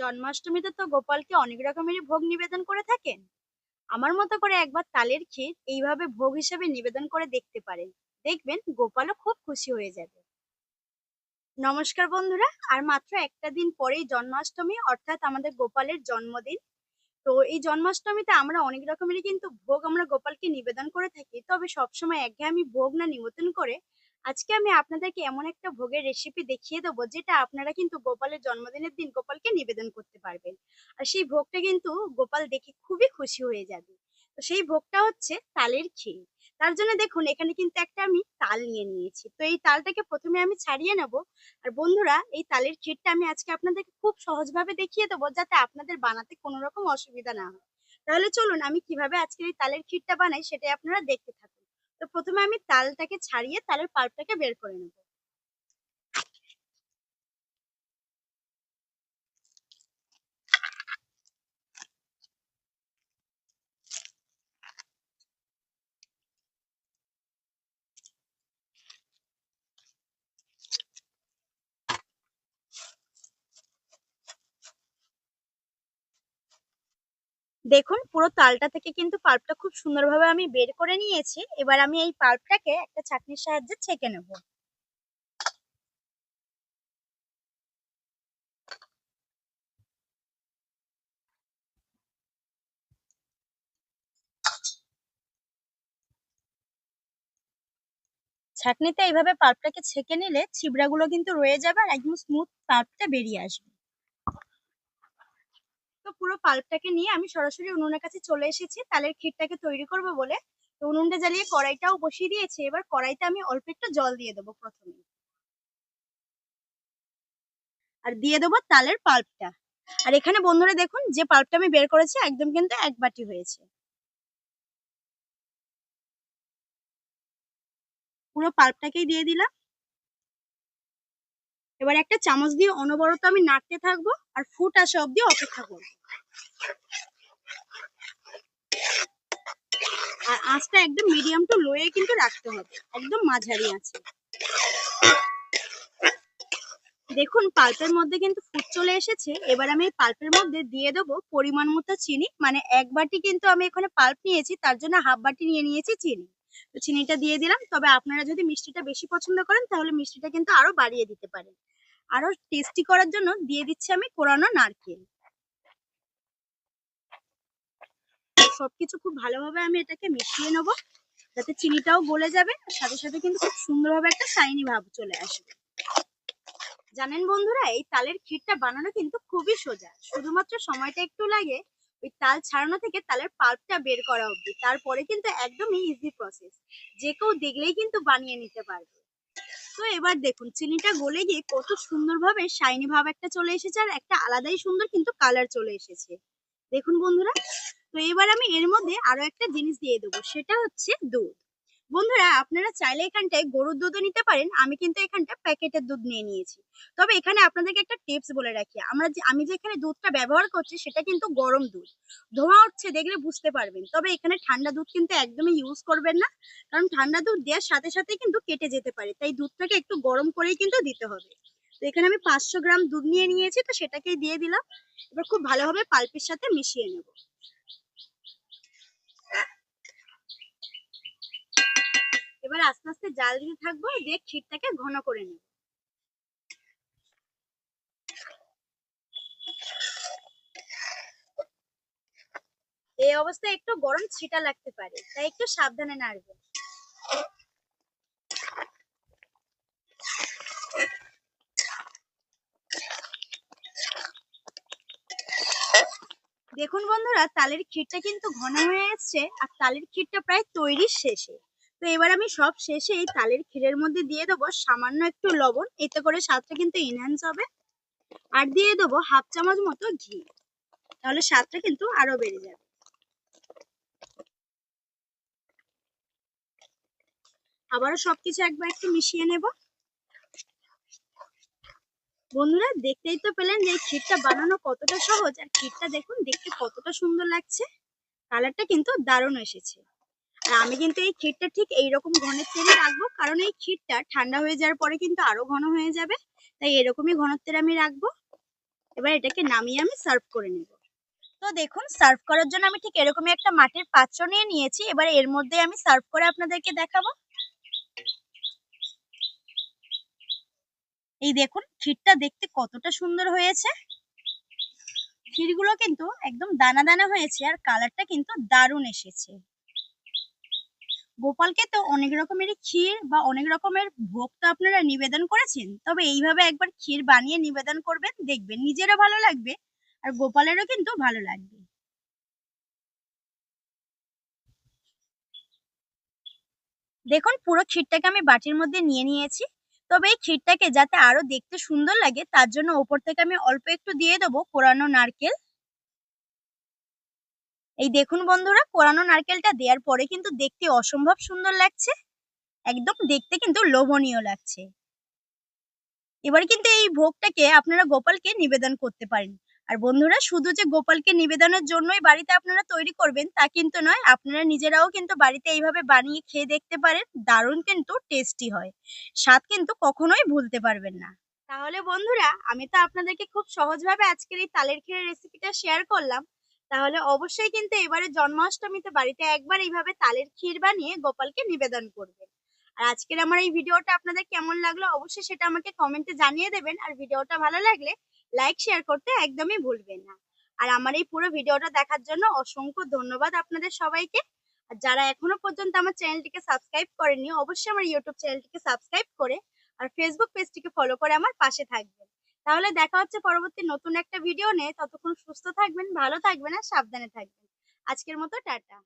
জন্মাষ্টমীতে তো গোপালকে অনেক রকমেরই ভোগ নিবেদন করে থাকেন। আমার মতো করে একবার তালের ক্ষীর এইভাবে ভোগ হিসেবে নিবেদন করে দেখতে পারেন। দেখবেন গোপালও খুব খুশি হয়ে যাবে। নমস্কার বন্ধুরা, আর মাত্র একটা দিন পরেই জন্মাষ্টমী, অর্থাৎ আমাদের গোপালের জন্মদিন। তো এই জন্মাষ্টমীতে আমরা অনেক রকমেরই কিন্তু ভোগ আমরা গোপালকে নিবেদন করে থাকি, তবে সবসময় একঘেয়েমি ভোগ না নিবেদন করে আজকে আমি আপনাদেরকে এমন একটা ভোগের রেসিপি দেখিয়ে দেবো, যেটা আপনারা কিন্তু গোপালের জন্মদিনের দিন গোপালকে নিবেদন করতে পারবেন। আর সেই ভোগটা কিন্তু গোপাল দেখে খুবই খুশি হয়ে যাবে। তো সেই ভোগটা হচ্ছে তালের ক্ষীর। তার জন্য দেখুন, এখানে কিন্তু একটা আমি তাল নিয়ে নিয়েছি। তো এই তালটাকে প্রথমে আমি ছাড়িয়ে নেব। আর বন্ধুরা, এই তালের ক্ষীরটা আমি আজকে আপনাদেরকে খুব সহজভাবে দেখিয়ে দেবো, যাতে আপনাদের বানাতে কোনো রকম অসুবিধা না হয়। তাহলে চলুন আমি কিভাবে আজকে এই তালের ক্ষীরটা বানাই সেটাই আপনারা দেখতে থাকুন। তো প্রথমে আমি তালটাকে ছাড়িয়ে তালের পাল্পটাকে বের করে নেব। দেখুন, পুরো তালটা থেকে কিন্তু পাল্পটা খুব সুন্দরভাবে আমি বের করে নিয়েছি। এবার আমি এই পাল্পটাকে একটা ছাঁকনির সাহায্যে ছেঁকে নেব। ছাঁকনিতে এইভাবে পাল্পটাকে ছেঁকে নিলে ছিবড়াগুলো কিন্তু রয়ে যাবে আর একদম স্মুথ পাল্পটা বেরিয়ে আসবে। তো পুরো পাল্পটাকে নিয়ে আমি সরাসরি উনুনের কাছে চলে এসেছি তালের ক্ষীরটাকে তৈরি করব বলে। তো উনুনটা জ্বালিয়ে কড়াইটাও বসিয়ে দিয়েছি। এবার কড়াইতে আমি অল্প একটু জল দিয়ে দেবো প্রথমে, আর দিয়ে দেবো তালের পাল্পটা। আর এখানে বন্ধুরা দেখুন, যে পাল্পটা আমি বের করেছি একদম কিন্তু এক বাটি হয়েছে। পুরো পাল্পটাকেই দিয়ে দিলাম। এবার একটা চামচ দিয়ে অনবরত আমি নাড়তে থাকবো আর ফুট আসা অব্দি অপেক্ষা করবো। আর আঁচটা একদম মিডিয়াম টু লোয়ে কিন্তু রাখতে হবে, একদম মাঝারি আছে। দেখুন, পাল্পের মধ্যে কিন্তু ফুট চলে এসেছে। এবার আমি এই পাল্পের মধ্যে দিয়ে দেবো পরিমাণ মতো চিনি। মানে এক বাটি কিন্তু আমি এখানে পাল্প নিয়েছি, তার জন্য হাফ বাটি নিয়ে নিয়েছি চিনি। তো চিনিটা দিয়ে দিলাম। তবে আপনারা যদি মিষ্টিটা বেশি পছন্দ করেন তাহলে মিষ্টিটা কিন্তু আরো বাড়িয়ে দিতে পারেন। আরো টেস্টি করার জন্য দিয়ে দিচ্ছি আমি কোরানো নারকেল। সবকিছু খুব ভালোভাবে আমি এটাকে মিশিয়ে নেবো, যাতে চিনিটাও গলে যাবে আর সাথে সাথে কিন্তু খুব সুন্দরভাবে একটা শাইনি ভাব চলে আসবে। জানেন বন্ধুরা, এই তালের ক্ষীরটা বানানো কিন্তু খুবই সোজা। শুধুমাত্র সময়টা একটু লাগে ওই তাল ছাড়ানো থেকে তালের পাল্পটা বের করা অবধি। তারপরে কিন্তু একদমই ইজি প্রসেস, যে কেউ দেখলেই কিন্তু বানিয়ে নিতে পারবে। তো এবার দেখুন, চিনিটা গলে গিয়ে কত সুন্দরভাবে শাইনি ভাব একটা চলে এসেছে আর একটা আলাদাই সুন্দর কিন্তু কালার চলে এসেছে। দেখুন বন্ধুরা, তো এবার আমি এর মধ্যে আরো একটা জিনিস দিয়ে দেবো, সেটা হচ্ছে দুধ। বন্ধুরা, আপনারা চাইলে এখানটায় গরুর দুধও নিতে পারেন। আমি কিন্তু এখানটা প্যাকেটের দুধ নিয়ে নিয়েছি। তবে এখানে আপনাদেরকে একটা টিপস বলে রাখি, আমি যে এখানে দুধটা ব্যবহার করছি সেটা কিন্তু গরম দুধ। ধোঁয়া উঠছে দেখলে বুঝতে পারবেন। তবে এখানে ঠান্ডা দুধ কিন্তু একদমই ইউজ করবেন না, কারণ ঠান্ডা দুধ দেওয়ার সাথে সাথে কিন্তু কেটে যেতে পারে। তাই দুধটাকে একটু গরম করেই কিন্তু দিতে হবে। তো এখানে আমি 500 গ্রাম দুধ নিয়ে নিয়েছি, তো সেটাকেই দিয়ে দিলাম। এবার খুব ভালোভাবে পাল্পের সাথে মিশিয়ে নেব। এবার আস্তে আস্তে জাল দিতে থাকবো, দিয়ে ক্ষীরটাকে ঘন করে নেব। এই অবস্থায় একটু গরম ছিটা লাগতে পারে, তাই একটু সাবধানে নাড়বেন। দেখুন বন্ধুরা, তালের ক্ষীরটা কিন্তু ঘন হয়ে এসছে আর তালের ক্ষীরটা প্রায় তৈরি শেষে। তো এবার আমি সব শেষে এই তালের ক্ষীরের মধ্যে দিয়ে দেবো সামান্য একটু লবণ, এতে করে স্বাদটা কিন্তু এনহ্যান্স হবে। আর দিয়ে দেবো হাফ চামচ মতো ঘি, তাহলে স্বাদটা কিন্তু আরো বেড়ে যাবে। আবারও সবকিছু একবার একটু মিশিয়ে নেব। বন্ধুরা, দেখতেই তো পেলেন যে ক্ষীরটা বানানো কতটা সহজ। আর ক্ষীরটা দেখুন দেখতে কতটা সুন্দর লাগছে, কালারটা কিন্তু দারুণ এসেছে। আর আমি কিন্তু এই ক্ষীরটা ঠিক এইরকম ঘনের তেলে রাখবো, কারণ এই ক্ষীরটা ঠান্ডা হয়ে যাওয়ার পরে কিন্তু আরো ঘন হয়ে যাবে। তাই এরকমই ঘনত্বের আমি রাখবো। এবার এটাকে নামিয়ে আমি সার্ভ করে নেব। তো দেখুন সার্ভ করার জন্য আমি ঠিক এরকমই একটা মাটির পাত্র নিয়ে নিয়েছি। এবার এর মধ্যে আমি সার্ভ করে আপনাদেরকে দেখাবো। এই দেখুন ক্ষীরটা দেখতে কতটা সুন্দর হয়েছে। ক্ষীরগুলো কিন্তু একদম দানা দানা হয়েছে আর কালারটা কিন্তু দারুণ এসেছে। গোপালকে তো অনেক রকমের ক্ষীর বা অনেক রকমের ভোগ তো আপনারা নিবেদন করেছেন, তবে এইভাবে একবার ক্ষীর বানিয়ে নিবেদন করবেন, দেখবেন নিজেরও ভালো লাগবে আর গোপালেরও কিন্তু ভালো লাগবে। দেখুন পুরো ক্ষীরটাকে আমি বাটির মধ্যে নিয়ে নিয়েছি। তবে এই ক্ষীরটাকে যাতে আরো দেখতে সুন্দর লাগে তার জন্য ওপর থেকে আমি অল্প একটু দিয়ে দেবো কোরানো নারকেল। এই দেখুন বন্ধুরা, কোরানো নারকেলটা দেওয়ার পরে কিন্তু দেখতে অসম্ভব সুন্দর লাগছে, একদম দেখতে কিন্তু লোভনীয় লাগছে। এবার কিন্তু এই ভোগটাকে আপনারা গোপালকে নিবেদন করতে পারেন। আর বন্ধুরা, শুধু যে গোপালকে নিবেদনের জন্যই বাড়িতে আপনারা তৈরি করবেন তা কিন্তু নয়, আপনারা নিজেরাও কিন্তু বাড়িতে এইভাবে বানিয়ে খেয়ে দেখতে পারেন, দারুণ কিন্তু টেস্টি হয়, স্বাদ কিন্তু কখনোই ভুলতে পারবেন না। তাহলে বন্ধুরা, আমি তো আপনাদেরকে খুব সহজভাবে আজকের এই তালের ক্ষীরের রেসিপিটা শেয়ার করলাম। তাহলে অবশ্যই কিন্তু এবারে জন্মাষ্টমীতে বাড়িতে একবার এইভাবে তালের ক্ষীর বানিয়ে গোপালকে নিবেদন করবেন। আর আজকের আমার এই ভিডিওটা আপনাদের কেমন লাগলো অবশ্যই সেটা আমাকে কমেন্টে জানিয়ে দেবেন। আর ভিডিওটা ভালো লাগলে লাইক শেয়ার করতে একদমই ভুলবেন না। আর আমার এই পুরো ভিডিওটা দেখার জন্য অসংখ্য ধন্যবাদ আপনাদের সবাইকে। আর যারা এখনো পর্যন্ত আমার চ্যানেলটিকে সাবস্ক্রাইব করেননি অবশ্যই আমার ইউটিউব চ্যানেলটিকে সাবস্ক্রাইব করে আর ফেসবুক পেজটিকে ফলো করে আমার পাশে থাকবেন। তাহলে দেখা হচ্ছে পরবর্তী নতুন একটা ভিডিও নিয়ে। ততক্ষণ সুস্থ থাকবেন, ভালো থাকবেন আর সাবধানে থাকবেন। আজকের মতো টাটা।